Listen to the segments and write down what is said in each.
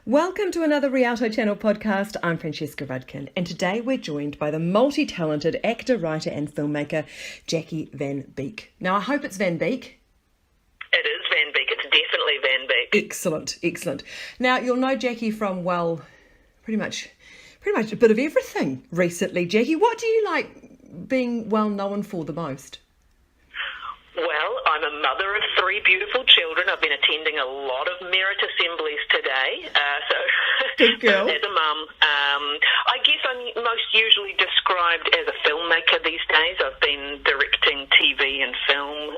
Welcome to another Rialto Channel podcast. I'm Francesca Rudkin, and today we're joined by the multi-talented actor, writer and filmmaker Jackie van Beek. Now, I hope it's Van Beek. It is Van Beek. It's definitely Van Beek. Excellent. Now, you'll know Jackie from, well, pretty much a bit of everything recently. Jackie, what do you like being well known for the most? Well, I'm a mother of three beautiful children. I've been attending a lot of merit assemblies today. Good girl. So as a mum, I guess I'm most usually described as a filmmaker these days. I've been directing TV and film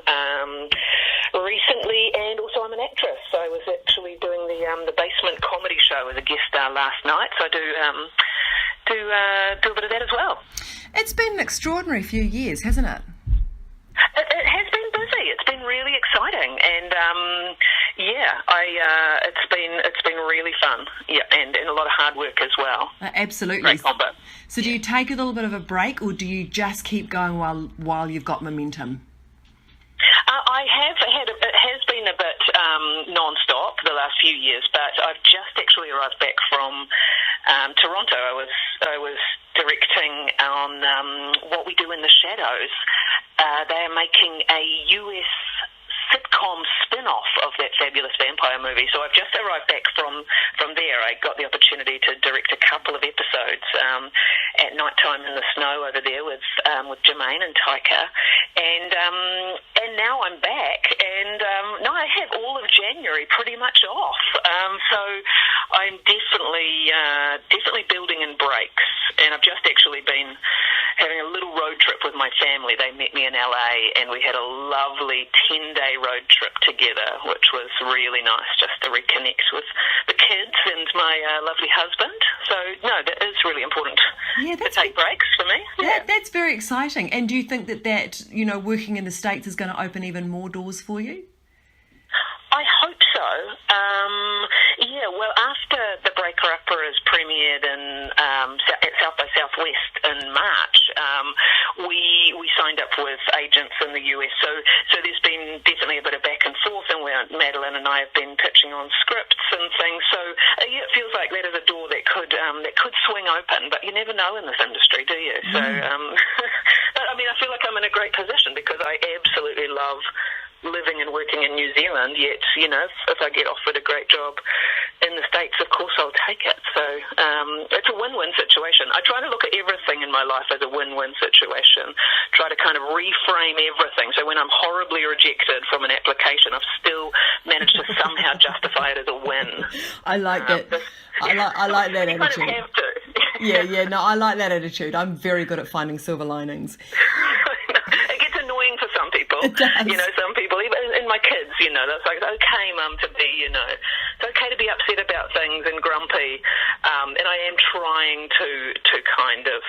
recently, and also I'm an actress. So I was actually doing the Basement comedy show as a guest star last night. So I do a bit of that as well. It's been an extraordinary few years, hasn't it? It has been busy. It's been really exciting, and it's been really fun. Yeah, and a lot of hard work as well. Absolutely. Great combo. So, do you take a little bit of a break, or do you just keep going while you've got momentum? I have had. It has been a bit non-stop the last few years, but I've just actually arrived back from Toronto. I was directing on What We Do in the Shadows. They are making a US sitcom spin-off of that fabulous vampire movie. So I've just arrived back from there. I got the opportunity to direct a couple of episodes at night time in the snow over there with Jermaine and Taika. And now I'm back, and now I have all of January pretty much off. So I'm definitely building in breaks, and I've just actually been having a little road trip with my family. They met me in LA, and we had a lovely 10-day road trip together, which was really nice just to reconnect with the kids and my lovely husband. So, no, that is really important to take breaks for me. Yeah. That's very exciting. And do you think that working in the States is going to open even more doors for you? I hope so. Well, after The Breaker Upper is premiered at South by Southwest in March, we signed up with agents in the US. So there's been definitely a bit of back and forth, and Madeline and I have been pitching on scripts and things. So it feels like that is a door that could swing open, but you never know in this industry, do you? So, but I mean, I feel like I'm in a great position because I absolutely love living and working in New Zealand, yet, if I get offered a great job in the States, of course I'll take it. So it's a win-win situation. I try to look at everything in my life as a win-win situation, try to kind of reframe everything. So when I'm horribly rejected from an application, I've still managed to somehow justify it as a win. I like that. I like that attitude. You kind of have to. No, I like that attitude. I'm very good at finding silver linings. It gets annoying for some people. It does. Some people, even in my kids, they're like, it's okay, Mum, to be, it's okay to be upset about things and grumpy. And I am trying to kind of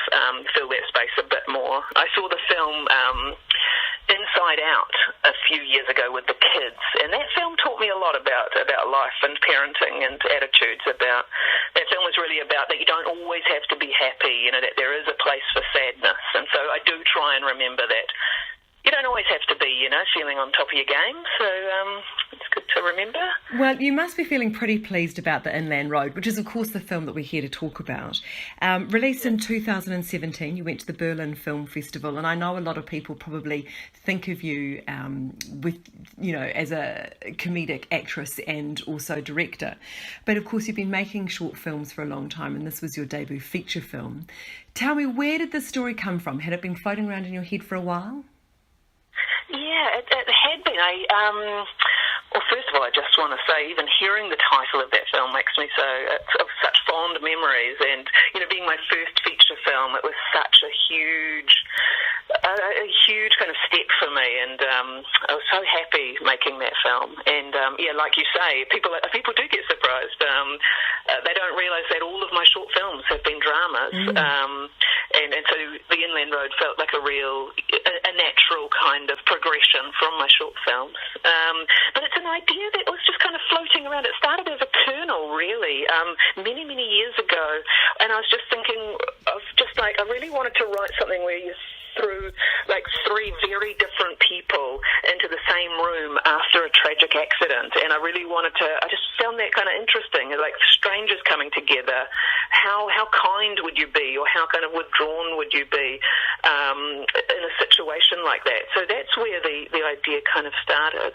fill that space a bit more. I saw the film Inside Out a few years ago with the kids, and that film taught me a lot about life and parenting and attitudes. That film was really about that you don't always have to be happy, that there is a place for sadness. And so I do try and remember that you don't always have to be, feeling on top of your game. So it's good to remember. Well, you must be feeling pretty pleased about The Inland Road, which is, of course, the film that we're here to talk about. Released in 2017, you went to the Berlin Film Festival, and I know a lot of people probably think of you as a comedic actress and also director. But, of course, you've been making short films for a long time, and this was your debut feature film. Tell me, where did this story come from? Had it been floating around in your head for a while? Yeah, it had been. Well, first of all, I just want to say, even hearing the title of that film makes me of such fond memories. And, being my first feature film, it was such a huge kind of step for me. And I was so happy making that film. And, like you say, people do get surprised. They don't realise that all of my short films have been dramas. And so The Inland Road felt like a natural kind of progression from my short films. But it's an idea that was just kind of floating around. It started as a kernel, really, many, many years ago. And I was just thinking, I really wanted to write something where you threw like three very different people into the same room after a tragic accident, and I just found that kind of interesting, like strangers coming together. How kind would you be, or how kind of withdrawn would you be in a situation like that? So that's where the idea kind of started.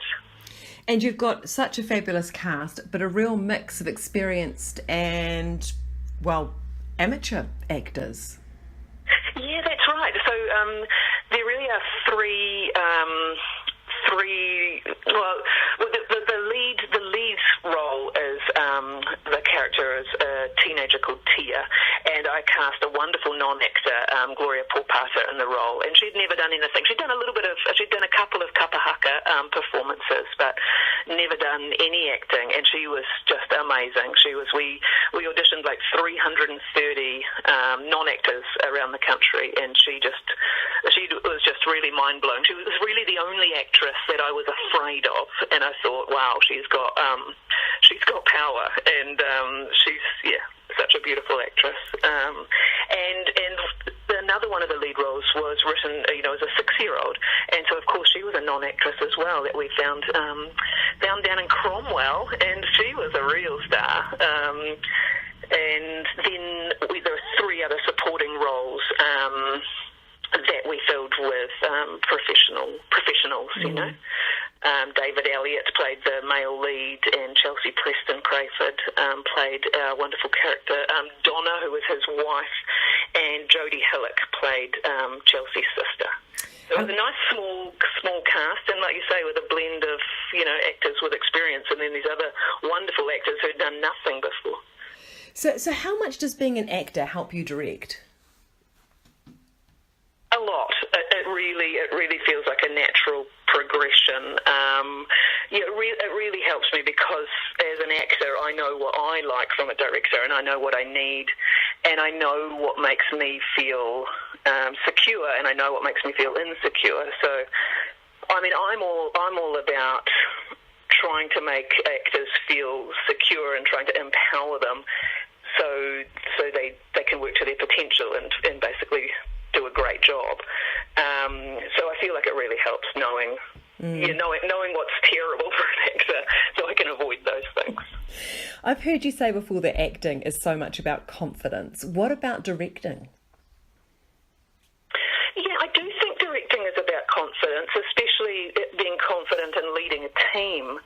And you've got such a fabulous cast, but a real mix of experienced and, well, amateur actors. Yeah, that's right. So there really are three. Well, the lead role is the character is a teenager called Tia, and I cast a wonderful non-actor, Gloria Porpata, in the role. And she'd never done anything. She'd done a couple of kapahaka performances, but never done any acting. And she was just amazing. We auditioned like 330 non-actors around the country, and she was just really mind blowing. She was really the only actress that I was afraid of, and I thought, wow, she's got power, and she's such a beautiful actress. And another one of the lead roles was written, as a 6-year-old, and so of course she was a non-actress as well that we found down in Cromwell, and she was a real star. And then there were 3 other supporting roles that we filled with professionals, David Elliott played the male lead, and Chelsea Preston Crayford played our wonderful character Donna, who was his wife, and Jodie Hillock played Chelsea's sister. So it was a nice small cast, and like you say, with a blend of actors with experience, and then these other wonderful actors who'd done nothing before. So how much does being an actor help you direct? A lot. It really feels like a natural progression. It really helps me because as an actor, I know what I like from a director, and I know what I need, and I know what makes me feel secure, and I know what makes me feel insecure. So, I mean, I'm all about trying to make actors feel secure and trying to empower them, so they can work to their potential and basically do a great job. So I feel like it really helps knowing what's terrible for an actor, so I can avoid those things. I've heard you say before that acting is so much about confidence. What about directing? Yeah, I do think directing is about confidence, especially being confident in leading a team.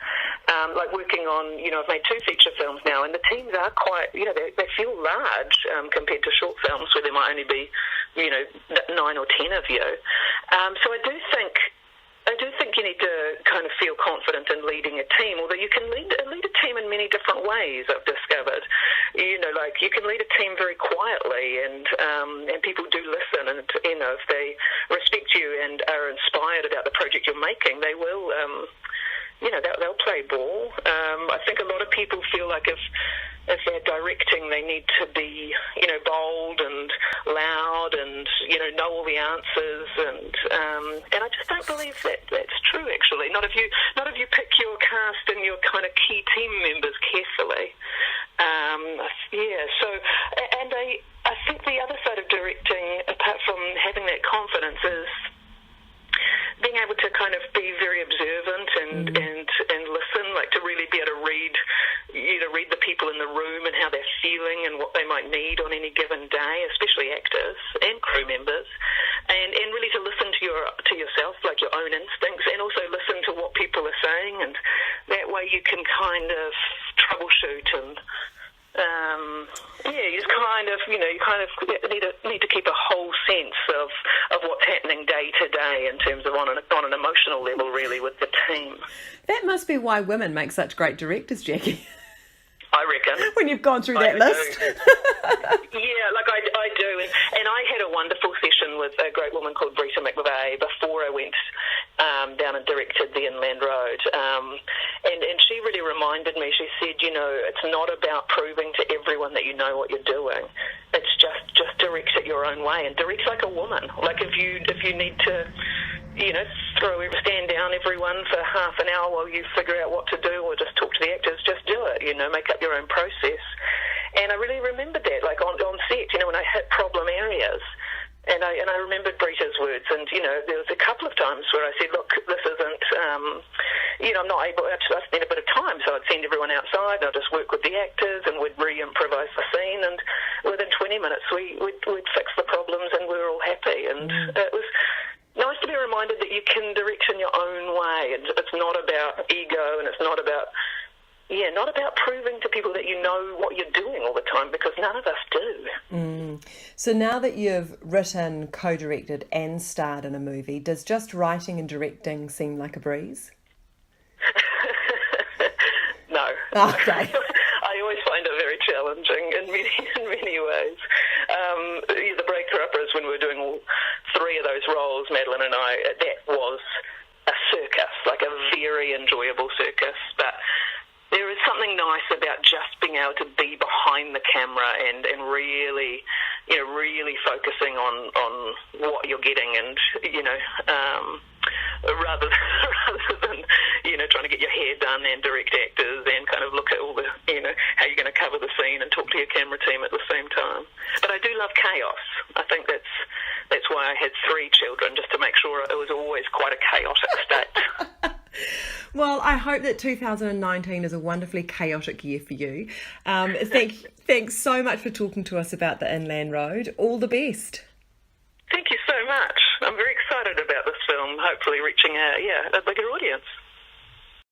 Like working on, I've made 2 feature films now, and the teams are quite, they feel large compared to short films where there might only be, 9 or 10 of you. So I do think you need to kind of feel confident in leading a team, although you can lead a team in many different ways, I've discovered. Like you can lead a team very quietly, and people do listen, and, if they respect you and are inspired about the project you're making, they will, they'll play ball. I think a lot of people feel like if they're directing, they need to be, bold and loud and, know all the answers, and I just don't believe that's true, actually. Not if you pick your cast and your kind of key team members carefully. So, and I think the other side of directing, apart from having that confidence, is being able to kind of be very observant and listen, like to really be able to read the people in the room and how they're feeling and what they might need on any given day, especially actors and crew members, and really to listen to yourself, like your own instincts, and also listen to what people are saying, and that way you can kind of troubleshoot and you kind of need to keep a whole sense of what's happening day to day in terms of on an emotional level, really, with the team. That must be why women make such great directors, Jackie. I reckon. When you've gone through that list. Yeah, like I do. And I had a wonderful session with a great woman called Brita McVeigh before I went down and directed The Inland Road. And she really reminded me, she said, it's not about proving to everyone that you know what you're doing. It's just direct it your own way, and direct like a woman. Like if you need to, stand down everyone for half an hour while you figure out what to do, or just talk to the actors, just do it, make up your own process. And I really remembered that, like on set, when I hit problem areas, And I remembered Brita's words, and, there was a couple of times where I said, look, this isn't, I'm not able, I spent a bit of time, so I'd send everyone outside, and I'd just work with the actors, and we'd re-improvise the scene, and within 20 minutes we'd fix the problems, and we were all happy. And it was nice to be reminded that you can direct in your own way, and it's not about ego, and it's not about proving to people that you know what you're doing all the time, because none of us do. So now that you've written, co-directed and starred in a movie, does just writing and directing seem like a breeze? No. Okay. I always find it very challenging in many ways. The breaker-uppers, when we were doing all three of those roles, Madeline and I, that was a circus, like a very enjoyable circus, but there is something nice about just being able to be behind the camera and really, really focusing on what you're getting, and rather than trying to get your hair done and direct actors and kind of look at all the how you're going to cover the scene and talk to your camera team at the same time. But I do love chaos. I think that's why I had 3 children, just to make sure it was always quite a chaotic state. Well, I hope that 2019 is a wonderfully chaotic year for you. Thanks so much for talking to us about The Inland Road. All the best. Thank you so much. I'm very excited about this film, hopefully reaching a bigger audience.